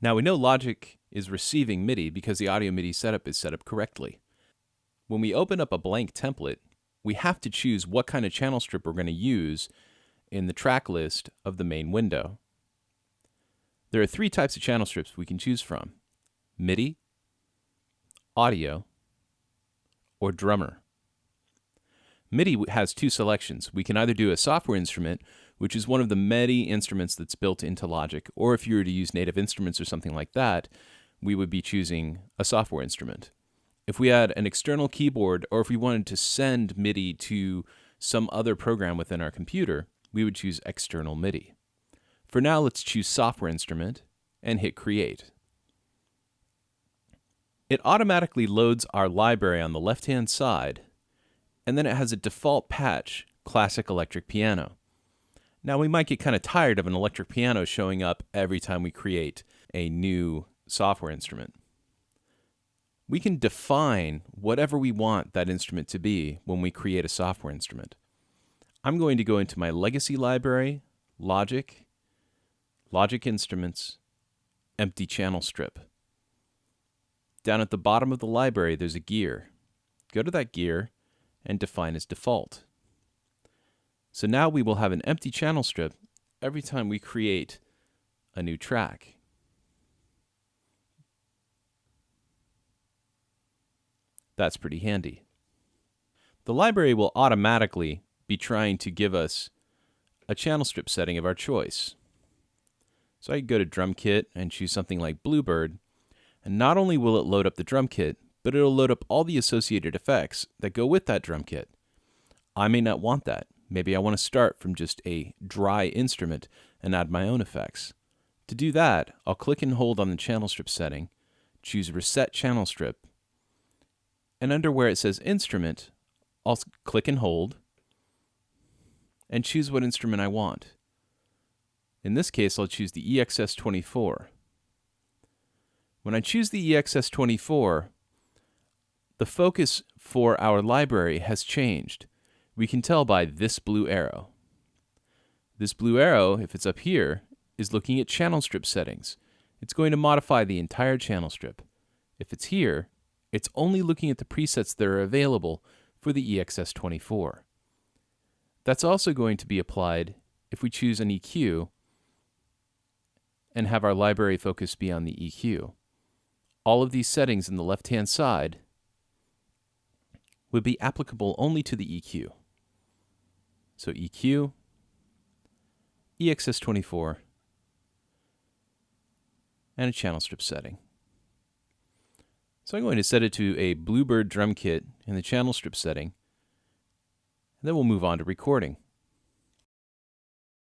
Now we know Logic is receiving MIDI because the audio MIDI setup is set up correctly. When we open up a blank template, we have to choose what kind of channel strip we're going to use in the track list of the main window. There are three types of channel strips we can choose from: MIDI, audio, or drummer. MIDI has two selections. We can either do a software instrument, which is one of the many instruments that's built into Logic, or if you were to use Native Instruments or something like that, we would be choosing a software instrument. If we had an external keyboard, or if we wanted to send MIDI to some other program within our computer, we would choose external MIDI. For now, let's choose software instrument and hit create. It automatically loads our library on the left-hand side, and then it has a default patch, Classic Electric Piano. Now we might get kind of tired of an electric piano showing up every time we create a new software instrument. We can define whatever we want that instrument to be when we create a software instrument. I'm going to go into my legacy library, Logic, Logic Instruments, Empty Channel Strip. Down at the bottom of the library, there's a gear. Go to that gear and define as default. So now we will have an empty channel strip every time we create a new track. That's pretty handy. The library will automatically be trying to give us a channel strip setting of our choice. So I can go to Drum Kit and choose something like Bluebird, and not only will it load up the drum kit, but it'll load up all the associated effects that go with that drum kit. I may not want that. Maybe I want to start from just a dry instrument and add my own effects. To do that, I'll click and hold on the channel strip setting, choose Reset Channel Strip, and under where it says Instrument, I'll click and hold and choose what instrument I want. In this case, I'll choose the EXS-24. When I choose the EXS-24, the focus for our library has changed. We can tell by this blue arrow. This blue arrow, if it's up here, is looking at channel strip settings. It's going to modify the entire channel strip. If it's here, it's only looking at the presets that are available for the EXS-24. That's also going to be applied if we choose an EQ and have our library focus be on the EQ. All of these settings in the left-hand side would be applicable only to the EQ. So EQ, EXS-24, and a channel strip setting. So I'm going to set it to a Bluebird drum kit in the channel strip setting, and then we'll move on to recording.